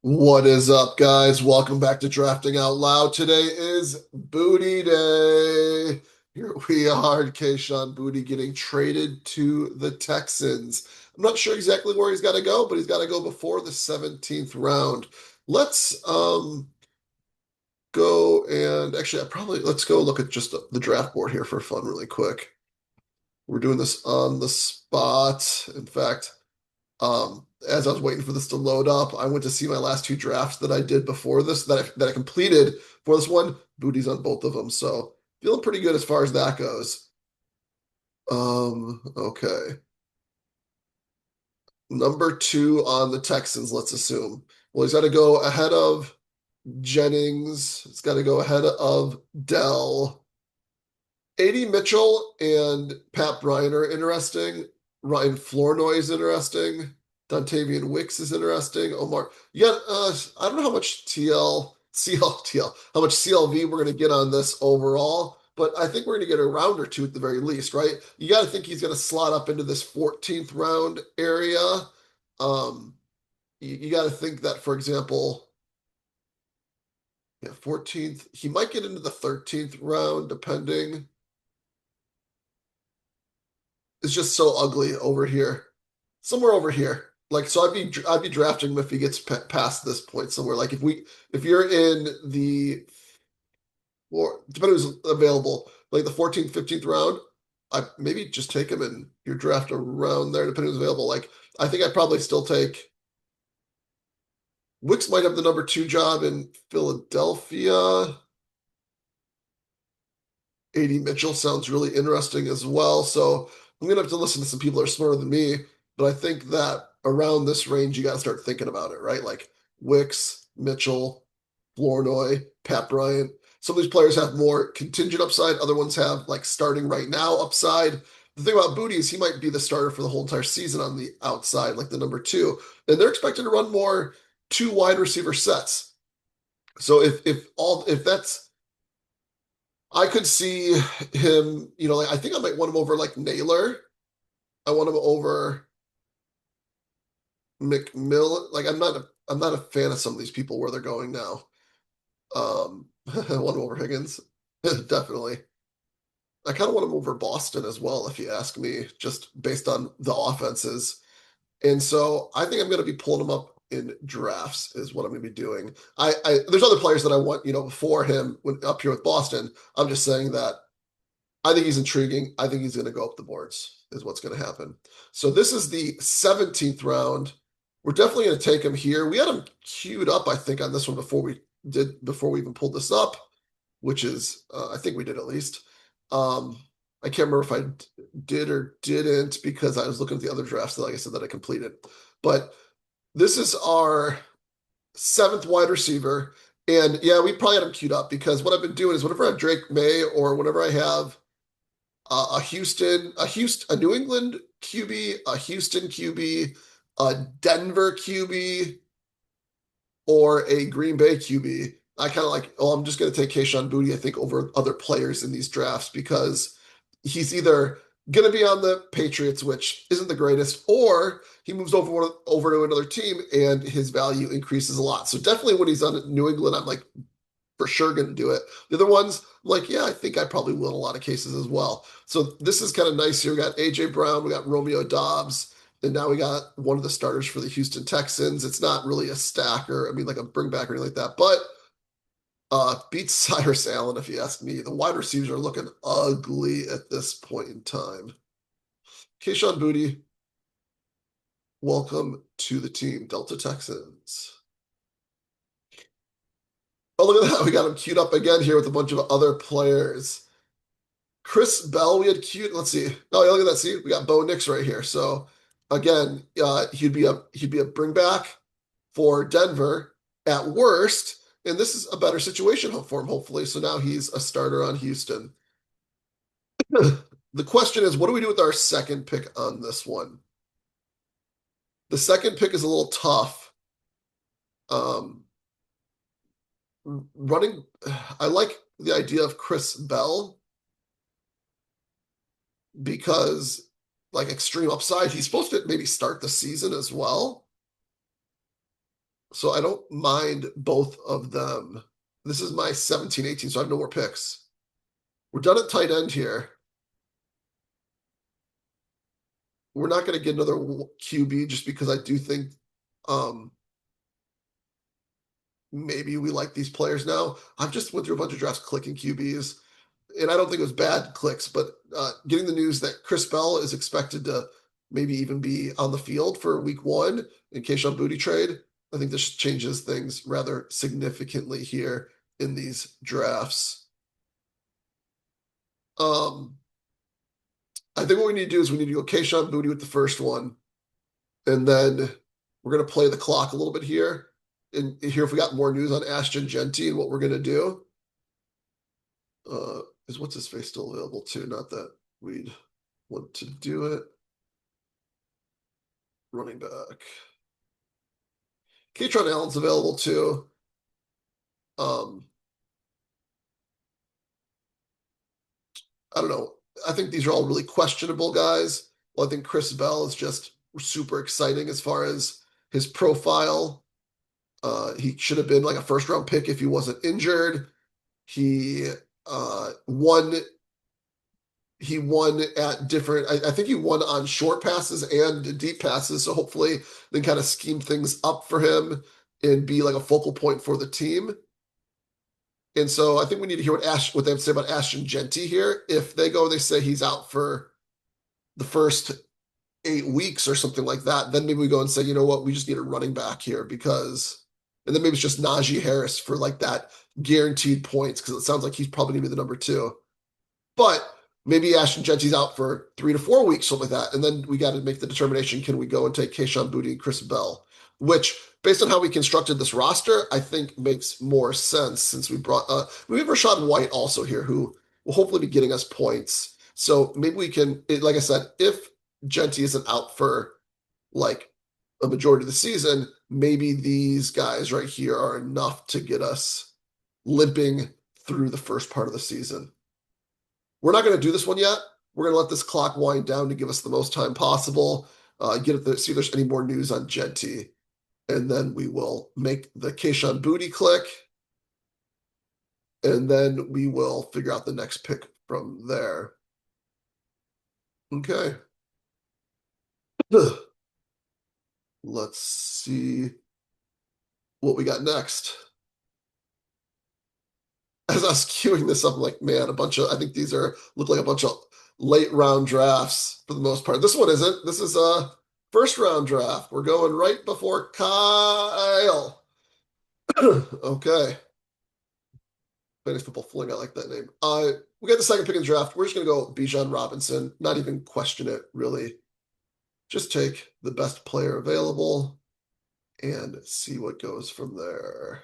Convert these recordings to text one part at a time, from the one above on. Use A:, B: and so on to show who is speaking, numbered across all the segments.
A: What is up, guys? Welcome back to Drafting Out Loud. Today is Booty Day. Here we are, Kayshon Boutte getting traded to the Texans. I'm not sure exactly where he's got to go, but he's got to go before the 17th round. Let's go and actually, let's go look at just the draft board here for fun, really quick. We're doing this on the spot. In fact, as I was waiting for this to load up, I went to see my last two drafts that I did before this, that I completed for this one. Boutte's on both of them, so feeling pretty good as far as that goes. Okay. Number two on the Texans, let's assume. Well, he's got to go ahead of Jennings. He's got to go ahead of Dell. A.D. Mitchell and Pat Bryant are interesting. Ryan Flournoy is interesting. Dontavian Wicks is interesting. Omar, I don't know how much how much CLV we're going to get on this overall, but I think we're going to get a round or two at the very least, right? You got to think he's going to slot up into this 14th round area. Um, you got to think that, for example, yeah, 14th, he might get into the 13th round, depending. It's just so ugly over here. Somewhere over here. Like so I'd be drafting him if he gets past this point somewhere. Like if you're in the or depending who's available, like the 14th, 15th round, I maybe just take him in your draft around there, depending who's available. Like I think I'd probably still take Wicks might have the number two job in Philadelphia. A.D. Mitchell sounds really interesting as well. So I'm gonna have to listen to some people that are smarter than me, but I think that around this range you got to start thinking about it, right? Like Wicks, Mitchell, Flournoy, Pat Bryant. Some of these players have more contingent upside. Other ones have like starting right now upside. The thing about Boutte is he might be the starter for the whole entire season on the outside, like the number two, and they're expected to run more two wide receiver sets. So if that's I could see him, like I think I might want him over like Naylor. I want him over McMillan. Like I'm not a fan of some of these people where they're going now. I want him over Higgins. Definitely. I kind of want him over Boston as well, if you ask me, just based on the offenses. And so I think I'm going to be pulling him up in drafts is what I'm going to be doing. There's other players that I want, before him when up here with Boston. I'm just saying that I think he's intriguing. I think he's going to go up the boards, is what's going to happen. So this is the 17th round. We're definitely going to take him here. We had him queued up, I think, on this one before we even pulled this up, which is I think we did at least. I can't remember if I did or didn't because I was looking at the other drafts that, like I said, that I completed. But this is our seventh wide receiver. And yeah, we probably had him queued up because what I've been doing is whenever I have Drake May or whenever I have a New England QB, a Houston QB, a Denver QB, or a Green Bay QB. I kind of like, oh, I'm just going to take Kayshon Boutte, I think, over other players in these drafts because he's either going to be on the Patriots, which isn't the greatest, or he moves over to another team and his value increases a lot. So definitely when he's on New England, I'm like, for sure going to do it. The other ones, like, yeah, I think I probably will in a lot of cases as well. So this is kind of nice here. We got AJ Brown, we got Romeo Dobbs, and now we got one of the starters for the Houston Texans. It's not really a stacker, I mean, like a bring back or anything like that, but beats Cyrus Allen, if you ask me. The wide receivers are looking ugly at this point in time. Kayshon Boutte, welcome to the team, Delta Texans. Oh, look at that. We got him queued up again here with a bunch of other players. Chris Bell, we had queued. Let's see. Oh, yeah, look at that. See, we got Bo Nix right here. So again, he'd be a bring back for Denver at worst, and this is a better situation for him, hopefully. So now he's a starter on Houston. The question is, what do we do with our second pick on this one? The second pick is a little tough. Um, running, I like the idea of Chris Bell because like extreme upside. He's supposed to maybe start the season as well. So I don't mind both of them. This is my 17-18, so I have no more picks. We're done at tight end here. We're not going to get another QB just because I do think um, maybe we like these players now. I've just went through a bunch of drafts clicking QBs, and I don't think it was bad clicks, but getting the news that Chris Bell is expected to maybe even be on the field for week 1 in Kayshon Boutte trade, I think this changes things rather significantly here in these drafts. Um, I think what we need to do is we need to go Kayshon Boutte with the first one, and then we're going to play the clock a little bit here. And here, if we got more news on Ashton Jeanty and what we're going to do, is what's his face still available too? Not that we'd want to do it. Running back. Kaytron Allen's available too. Um, I don't know. I think these are all really questionable guys. Well, I think Chris Bell is just super exciting as far as his profile. He should have been like a first round pick if he wasn't injured. He won. He won at different. I think he won on short passes and deep passes. So hopefully, they kind of scheme things up for him and be like a focal point for the team. And so I think we need to hear what they have to say about Ashton Jeanty here. If they go and they say he's out for the first 8 weeks or something like that, then maybe we go and say, you know what, we just need a running back here because, and then maybe it's just Najee Harris for like that guaranteed points because it sounds like he's probably gonna be the number 2. But maybe Ashton Jeanty's out for 3 to 4 weeks, something like that, and then we got to make the determination: can we go and take Kayshon Boutte and Chris Bell? Which, based on how we constructed this roster, I think makes more sense since we have Rachaad White also here, who will hopefully be getting us points. So maybe we can, like I said, if Jeanty isn't out for like a majority of the season, maybe these guys right here are enough to get us limping through the first part of the season. We're not going to do this one yet. We're going to let this clock wind down to give us the most time possible. See if there's any more news on Jeanty, and then we will make the Kayshon Boutte click, and then we will figure out the next pick from there. Okay. Let's see what we got next. As I was queuing this up, I'm like, man, I think these look like a bunch of late round drafts for the most part. This one isn't. This is a first round draft. We're going right before Kyle. Okay. Fantasy Football Fling, I like that name. We got the second pick in the draft. We're just gonna go Bijan Robinson, not even question it, really. Just take the best player available and see what goes from there.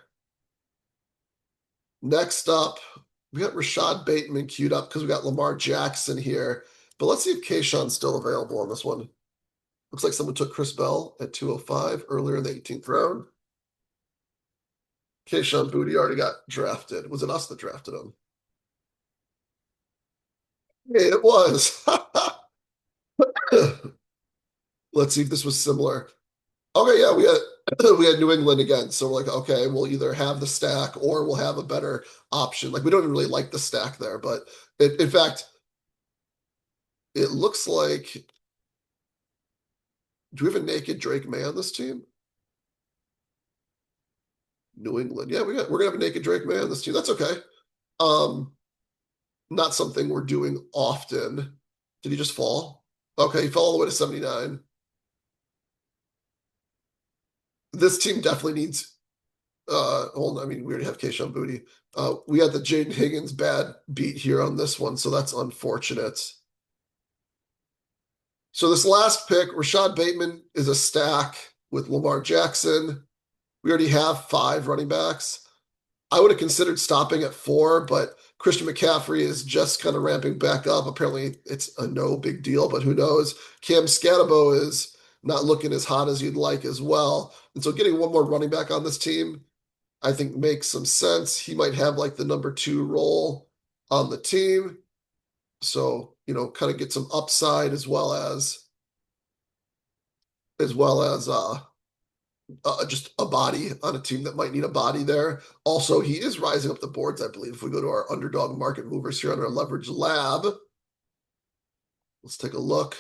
A: Next up, we got Rashad Bateman queued up because we got Lamar Jackson here. But let's see if Kayshon's still available on this one. Looks like someone took Chris Bell at 205 earlier in the 18th round. Kayshon Boutte already got drafted. Was it us that drafted him? Hey, it was. Let's see if this was similar. Okay, yeah, we had New England again. So we're like, okay, we'll either have the stack or we'll have a better option. Like we don't even really like the stack there, but in fact, it looks like, do we have a naked Drake May on this team? New England. Yeah, we're gonna have a naked Drake May on this team. That's okay. Um, Not something we're doing often. Did he just fall? Okay, he fell all the way to 79. This team definitely needs hold on, I mean, we already have Kayshon Boutte. We had the Jaden Higgins bad beat here on this one, so that's unfortunate. So this last pick, Rashad Bateman is a stack with Lamar Jackson. We already have 5 running backs. I would have considered stopping at 4, but Christian McCaffrey is just kind of ramping back up. Apparently, it's a no big deal, but who knows? Cam Scatabo is not looking as hot as you'd like as well. And so getting one more running back on this team, I think makes some sense. He might have like the number 2 role on the team. So, kind of get some upside as well as just a body on a team that might need a body there. Also, he is rising up the boards, I believe. If we go to our underdog market movers here on our leverage lab, let's take a look.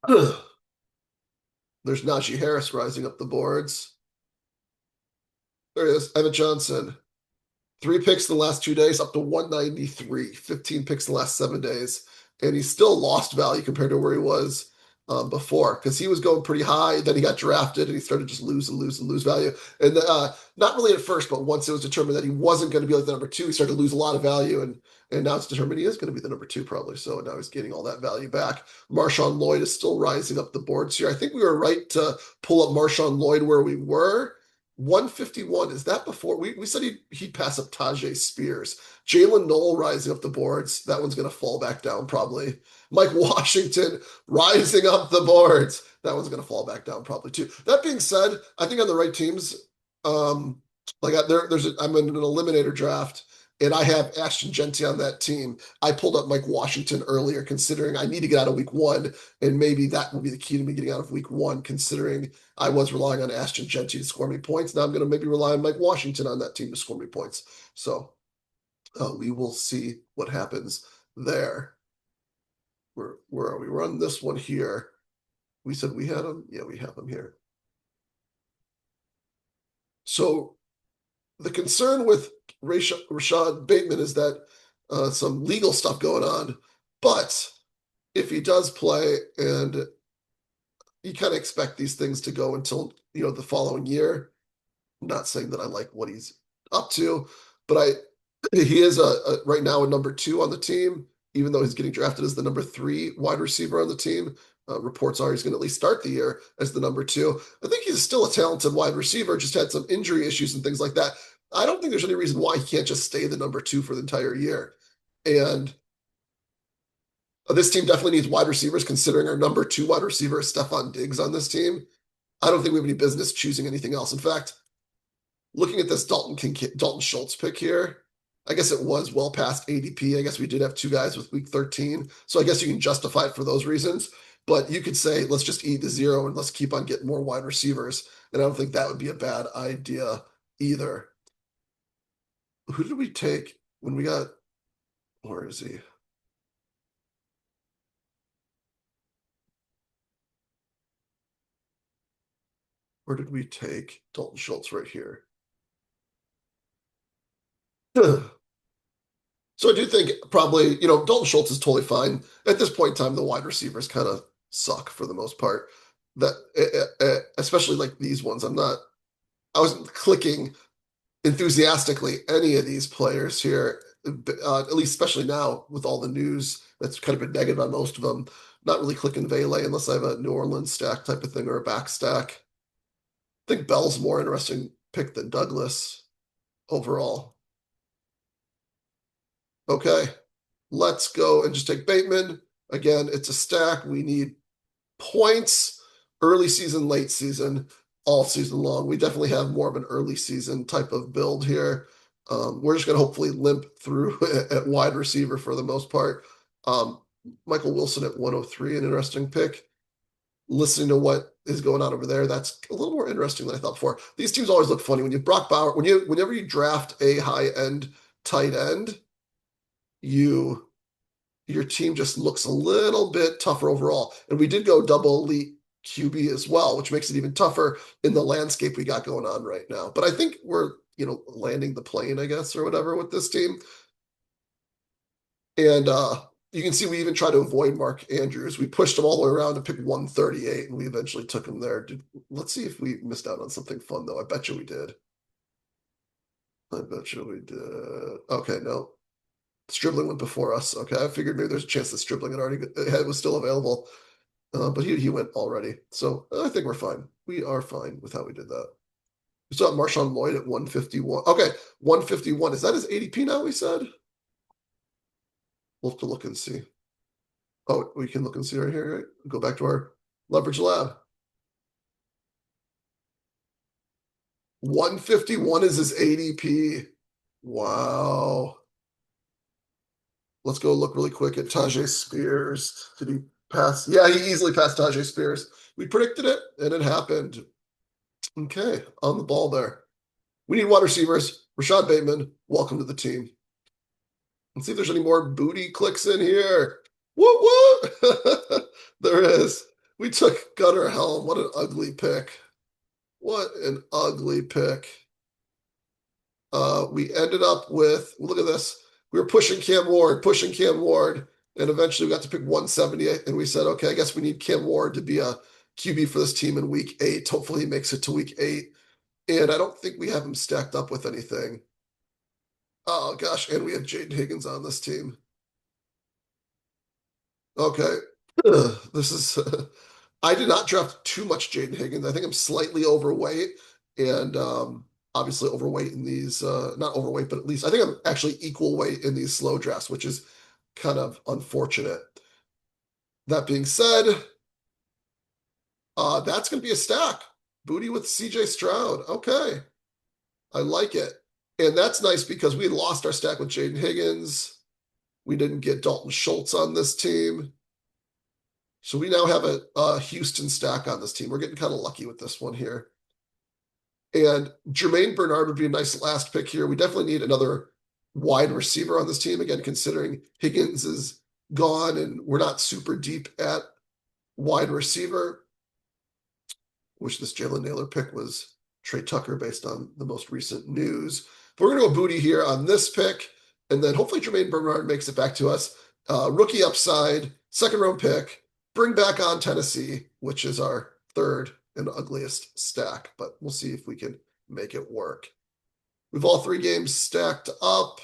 A: There's Najee Harris rising up the boards. There he is, Evan Johnson. 3 picks in the last 2 days, up to 193. 15 picks in the last 7 days. And he's still lost value compared to where he was before, because he was going pretty high. Then he got drafted and he started just lose and lose and lose value. And not really at first, but once it was determined that he wasn't going to be like the number 2, he started to lose a lot of value. And now it's determined he is going to be the number 2 probably. So now he's getting all that value back. Marshawn Lloyd is still rising up the boards here. I think we were right to pull up Marshawn Lloyd where we were. 151, is that before? We said he'd pass up Tajay Spears. Jalen Knoll rising up the boards. That one's going to fall back down probably. Mike Washington rising up the boards. That one's going to fall back down probably too. That being said, I think on the right teams, I'm in an eliminator draft, and I have Ashton Jeanty on that team. I pulled up Mike Washington earlier, considering I need to get out of week 1, and maybe that will be the key to me getting out of week 1, considering I was relying on Ashton Jeanty to score me points. Now I'm going to maybe rely on Mike Washington on that team to score me points. So we will see what happens there. Where are we? Run this one here. We said we had him. Yeah, we have him here. So the concern with Rashad Bateman is that some legal stuff going on. But if he does play, and you kind of expect these things to go until the following year. I'm not saying that I like what he's up to, but he is right now a number 2 on the team, even though he's getting drafted as the number 3 wide receiver on the team. Reports are he's going to at least start the year as the number 2. I think he's still a talented wide receiver, just had some injury issues and things like that. I don't think there's any reason why he can't just stay the number 2 for the entire year. And this team definitely needs wide receivers, considering our number 2 wide receiver is Stefon Diggs on this team. I don't think we have any business choosing anything else. In fact, looking at this Dalton Schultz pick here, I guess it was well past ADP. I guess we did have 2 guys with week 13. So I guess you can justify it for those reasons. But you could say, let's just eat the 0 and let's keep on getting more wide receivers. And I don't think that would be a bad idea either. Who did we take when we got, where is he? Where did we take Dalton Schultz? Right here. So I do think probably, Dalton Schultz is totally fine. At this point in time, the wide receivers kind of suck for the most part. That especially like these ones. I wasn't clicking enthusiastically any of these players here, at least especially now with all the news that's kind of been negative on most of them. Not really clicking Vele unless I have a New Orleans stack type of thing or a back stack. I think Bell's more interesting pick than Douglas overall. Okay, let's go and just take Bateman. Again, it's a stack. We need points, early season, late season, all season long. We definitely have more of an early season type of build here. We're just going to hopefully limp through at wide receiver for the most part. Michael Wilson at 103, an interesting pick. Listening to what is going on over there, that's a little more interesting than I thought before. These teams always look funny when you Brock Bowers, whenever you draft a high end tight end, your team just looks a little bit tougher overall. And we did go double elite QB as well, which makes it even tougher in the landscape we got going on right now. But I think we're, landing the plane, I guess, or whatever with this team. And you can see we even tried to avoid Mark Andrews. We pushed him all the way around to pick 138, and we eventually took him there. Let's see if we missed out on something fun, though. I bet you we did. Okay, no. Stribling went before us. Okay, I figured maybe there's a chance that Stribling was still available, but he went already. So I think we're fine. We are fine with how we did that. We saw Marshawn Lloyd at 151. Okay, 151. Is that his ADP now? We said. We'll have to look and see. Oh, we can look and see right here. Right? Go back to our leverage lab. 151 is his ADP. Wow. Let's go look really quick at Tajay Spears. Pass. Yeah, he easily passed Tajay Spears. We predicted it, and it happened. Okay, on the ball there. We need wide receivers. Rashad Bateman, welcome to the team. Let's see if there's any more booty clicks in here. Whoop whoop! There is. We took Gunnar Helm. What an ugly pick. What an ugly pick. We ended up with, look at this. We were pushing Cam Ward, and eventually we got to pick 170, and we said, okay, I guess we need Cam Ward to be a QB for this team in week 8. Hopefully he makes it to week 8. And I don't think we have him stacked up with anything. Oh gosh, and we have Jaden Higgins on this team. Okay. This is I did not draft too much Jaden Higgins. I think I'm slightly overweight and obviously overweight in these not overweight, but at least I think I'm actually equal weight in these slow drafts, which is kind of unfortunate. That being said, that's going to be a stack. Booty with CJ Stroud. Okay. I like it. And that's nice because we lost our stack with Jaden Higgins. We didn't get Dalton Schultz on this team. So we now have a Houston stack on this team. We're getting kind of lucky with this one here. And Jermaine Bernard would be a nice last pick here. We definitely need another wide receiver on this team. Again, considering Higgins is gone and we're not super deep at wide receiver. Wish this Jalen Naylor pick was Trey Tucker based on the most recent news. But we're going to go booty here on this pick. And then hopefully Jermaine Bernard makes it back to us. Rookie upside, second round pick. Bring back on Tennessee, which is our third and ugliest stack, but we'll see if we can make it work. We've all 3 games stacked up.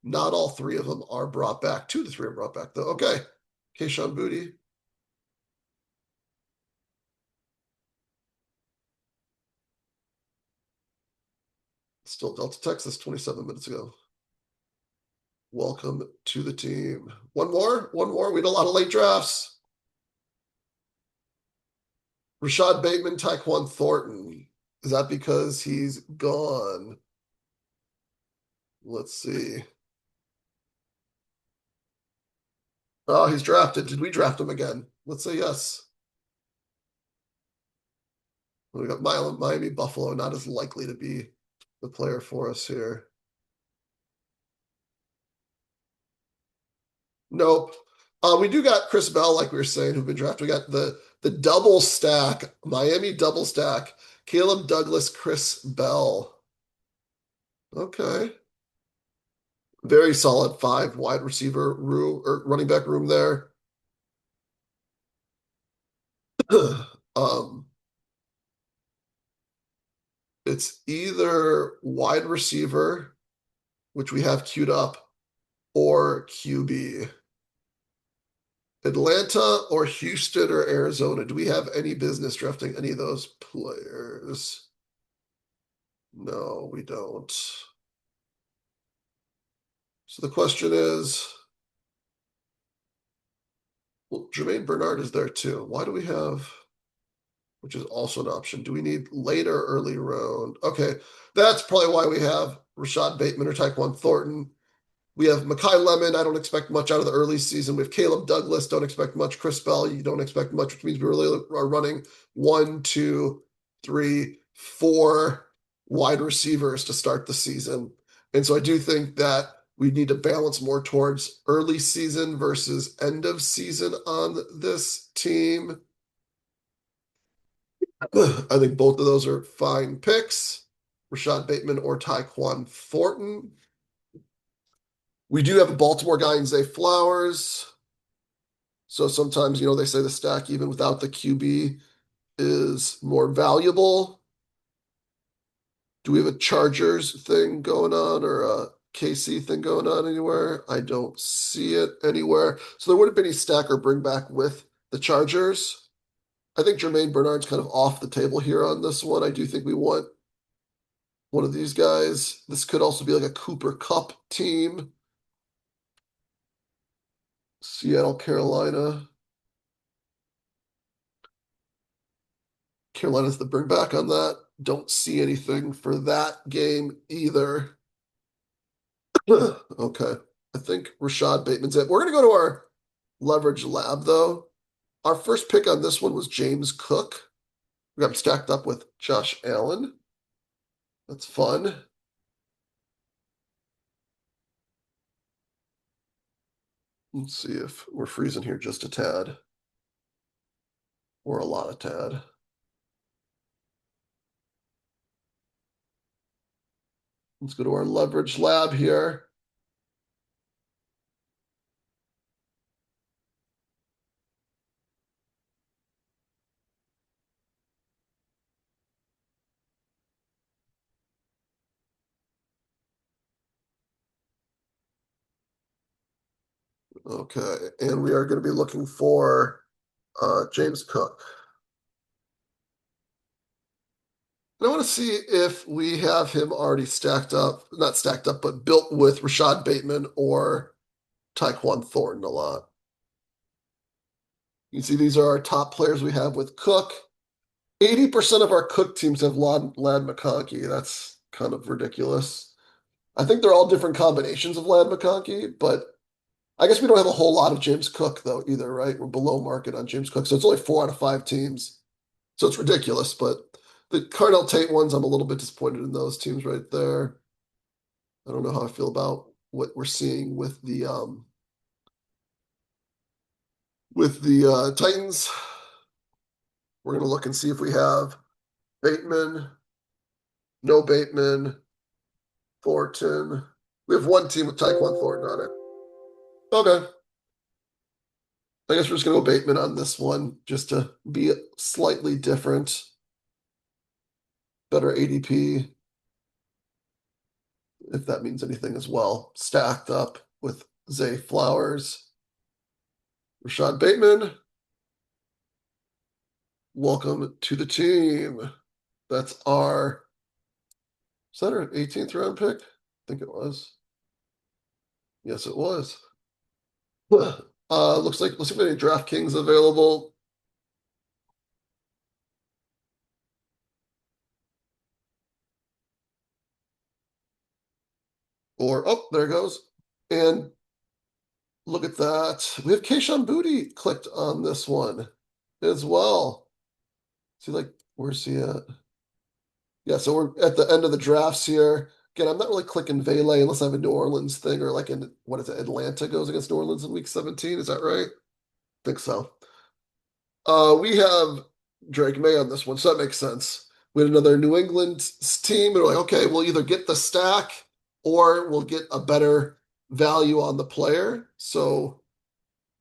A: Not all 3 of them are brought back. 2 of the 3 are brought back, though. Okay. Kayshon Boutte. Still Delta, Texas, 27 minutes ago. Welcome to the team. One more. We had a lot of late drafts. Rashad Bateman, Tyquan Thornton. Is that because he's gone? Let's see. Oh, he's drafted. Did we draft him again? Let's say yes. We got Miami, Buffalo, not as likely to be the player for us here. Nope. We do got Chris Bell, like we were saying, who've been drafted. We got the double stack, Miami double stack, Caleb Douglas, Chris Bell. Okay. Very solid 5 wide receiver room or running back room there. um, it's either wide receiver, which we have queued up, or QB. Atlanta or Houston or Arizona. Do we have any business drafting any of those players? No, we don't. So the question is, well, Jermaine Bernard is there too. Why do we have, which is also an option. Do we need later early round? Okay, that's probably why we have Rashad Bateman or Tyquan Thornton. We have Makai Lemon. I don't expect much out of the early season. We have Caleb Douglas. Don't expect much. Chris Bell. You don't expect much, which means we really are running 1, 2, 3, 4 wide receivers to start the season. And so I do think that we need to balance more towards early season versus end of season on this team. I think both of those are fine picks. Rashad Bateman or Tyquan Thornton. We do have a Baltimore guy in Zay Flowers. So sometimes, they say the stack, even without the QB, is more valuable. Do we have a Chargers thing going on or a KC thing going on anywhere? I don't see it anywhere. So there wouldn't be any stack or bring back with the Chargers. I think Jermaine Bernard's kind of off the table here on this one. I do think we want one of these guys. This could also be like a Cooper Kupp team. Seattle, Carolina. Carolina's the bring back on that. Don't see anything for that game either. Okay. I think Rashad Bateman's it. We're going to go to our Leverage Lab, though. Our first pick on this one was James Cook. We got him stacked up with Josh Allen. That's fun. Let's see if we're freezing here just a tad. Or a lot of tad. Let's go to our Leverage Lab here. Okay, and we are going to be looking for James Cook. And I want to see if we have him already stacked up, not stacked up, but built with Rashad Bateman or Tyquan Thornton a lot. You can see these are our top players we have with Cook. 80% of our Cook teams have Ladd McConkey. That's kind of ridiculous. I think they're all different combinations of Ladd McConkey, but I guess we don't have a whole lot of James Cook, though, either, right? We're below market on James Cook. So it's only 4 out of 5 teams. So it's ridiculous. But the Cardell Tate ones, I'm a little bit disappointed in those teams right there. I don't know how I feel about what we're seeing with the Titans. We're going to look and see if we have Bateman, no Bateman, Thornton. We have one team with Tyquan Thornton on it. Okay. I guess we're just going to go Bateman on this one just to be slightly different. Better ADP, if that means anything as well. Stacked up with Zay Flowers. Rashad Bateman, welcome to the team. That's is that our 18th round pick? I think it was. Yes, it was. Looks like, let's see if any DraftKings available. Oh, there it goes. And look at that. We have Kayshon Boutte clicked on this one as well. See, like, where's he at? Yeah, so we're at the end of the drafts here. Again, I'm not really clicking Vele unless I have a New Orleans thing or like in, what is it, Atlanta goes against New Orleans in week 17. Is that right? I think so. We have Drake May on this one, so that makes sense. We had another New England team, and we're like, okay, we'll either get the stack or we'll get a better value on the player. So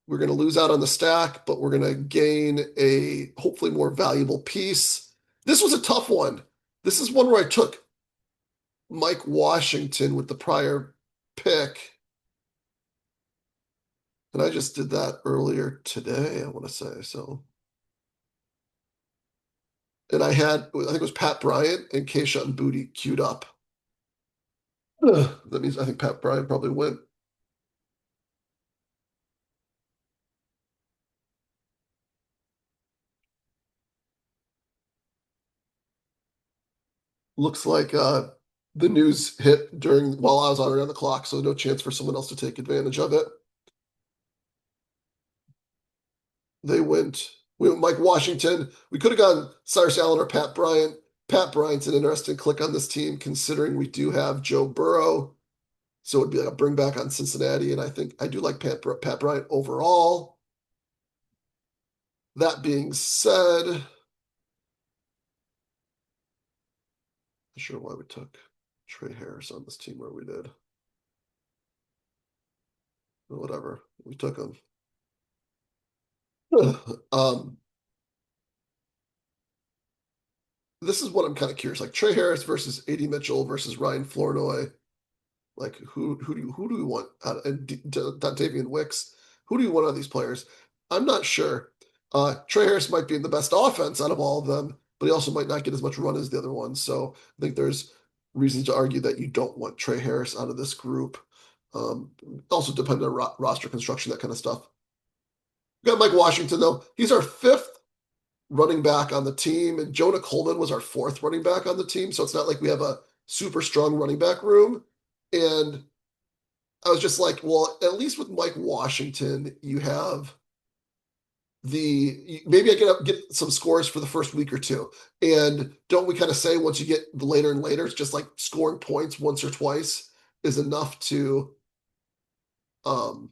A: we're going to lose out on the stack, but we're going to gain a hopefully more valuable piece. This was a tough one. This is one where I took Mike Washington with the prior pick. And I just did that earlier today, I want to say. So, and I think it was Pat Bryant and Kayshon Boutte queued up. That means I think Pat Bryant probably went. Looks like the news hit while I was already on the clock, so no chance for someone else to take advantage of it. We went Mike Washington. We could have gone Cyrus Allen or Pat Bryant. Pat Bryant's an interesting click on this team, considering we do have Joe Burrow. So it'd be like a bring back on Cincinnati. And I think I do like Pat Bryant overall. That being said, not sure why we took Trey Harris on this team where we did. Whatever. We took him. This is what I'm kind of curious. Like Trey Harris versus AD Mitchell versus Ryan Flournoy. Like who do we want? And Dontavian Wicks. Who do you want on these players? I'm not sure. Trey Harris might be in the best offense out of all of them, but he also might not get as much run as the other ones. So I think there's reasons to argue that you don't want Trey Harris out of this group. Also depending on roster construction, that kind of stuff. We got Mike Washington though. He's our 5th running back on the team, and Jonah Coleman was our 4th running back on the team. So it's not like we have a super strong running back room. And I was just like, well, at least with Mike Washington, you have maybe I get some scores for the first week or two. And don't we kind of say once you get the later and later, it's just like scoring points once or twice is enough to um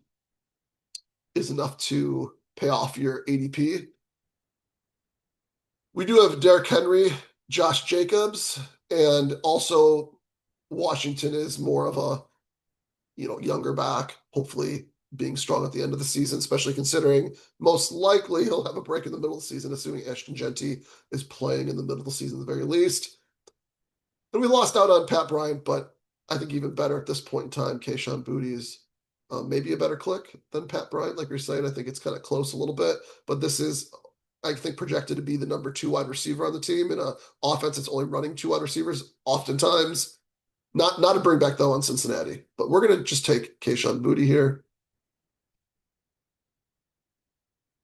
A: pay off your ADP. We do have Derrick Henry, Josh Jacobs, and also Washington is more of a younger back, hopefully being strong at the end of the season, especially considering most likely he'll have a break in the middle of the season, assuming Ashton Jeanty is playing in the middle of the season at the very least. And we lost out on Pat Bryant, but I think even better at this point in time, Kayshon Boutte is maybe a better click than Pat Bryant. Like you're saying, I think it's kind of close a little bit, but this is, I think, projected to be the number 2 wide receiver on the team in an offense that's only running 2 wide receivers oftentimes. Not a bring back though on Cincinnati, but we're gonna just take Kayshon Boutte here.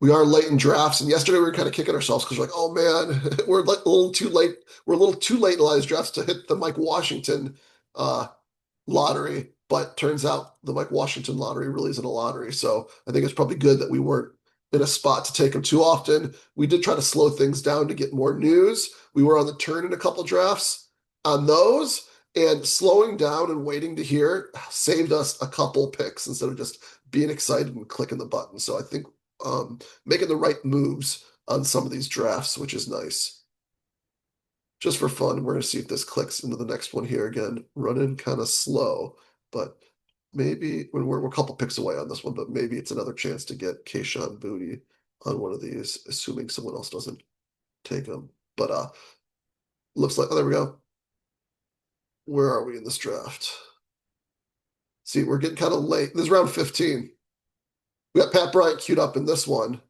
A: We are late in drafts, and yesterday we were kind of kicking ourselves because we're like, oh man, we're like a little too late. We're a little too late in a lot of these drafts to hit the Mike Washington uh, lottery. But turns out the Mike Washington lottery really isn't a lottery. So I think it's probably good that we weren't in a spot to take him too often. We did try to slow things down to get more news. We were on the turn in a couple drafts on those, and slowing down and waiting to hear saved us a couple picks instead of just being excited and clicking the button. So I think making the right moves on some of these drafts, which is nice. Just for fun, we're going to see if this clicks into the next one here again. Running kind of slow, but maybe when we're a couple picks away on this one, but maybe it's another chance to get Kayshon Boutte on one of these, assuming someone else doesn't take him. But looks like, oh, there we go. Where are we in this draft? See, we're getting kind of late. This is round 15. We got Pat Bryant queued up in this one.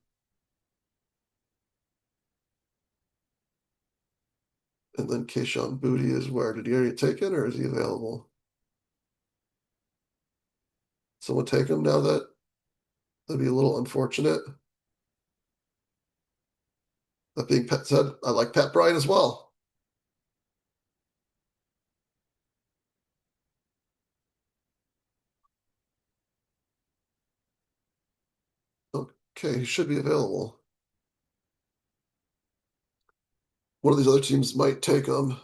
A: And then Kayshon Boutte is where? Did he already take it or is he available? Someone take him now that'd be a little unfortunate. That being said, I like Pat Bryant as well. Okay, he should be available. One of these other teams might take him.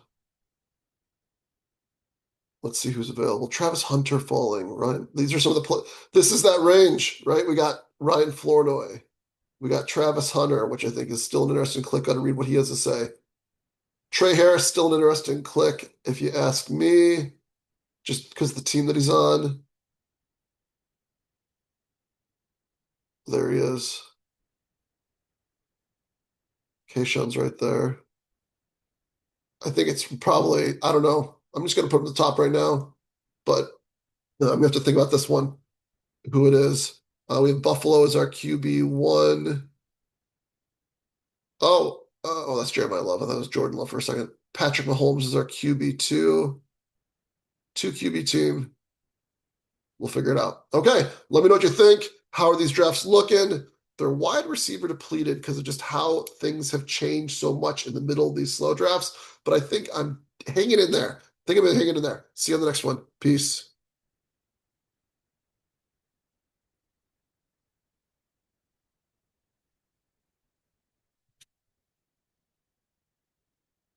A: Let's see who's available. Travis Hunter falling, right? These are some of the this is that range, right? We got Ryan Flournoy. We got Travis Hunter, which I think is still an interesting click. Got to read what he has to say. Trey Harris, still an interesting click, if you ask me, just because the team that he's on. There he is. Kayshon's right there. I think it's probably, I don't know. I'm just going to put him at the top right now, but I'm going to have to think about this one, who it is. We have Buffalo as our QB1. Oh, that's Jeremiah Love. I thought it was Jordan Love for a second. Patrick Mahomes is our QB2. 2 QB team. We'll figure it out. Okay, let me know what you think. How are these drafts looking? They're wide receiver depleted because of just how things have changed so much in the middle of these slow drafts. But I think I'm hanging in there. I think I'm hanging in there. See you on the next one. Peace.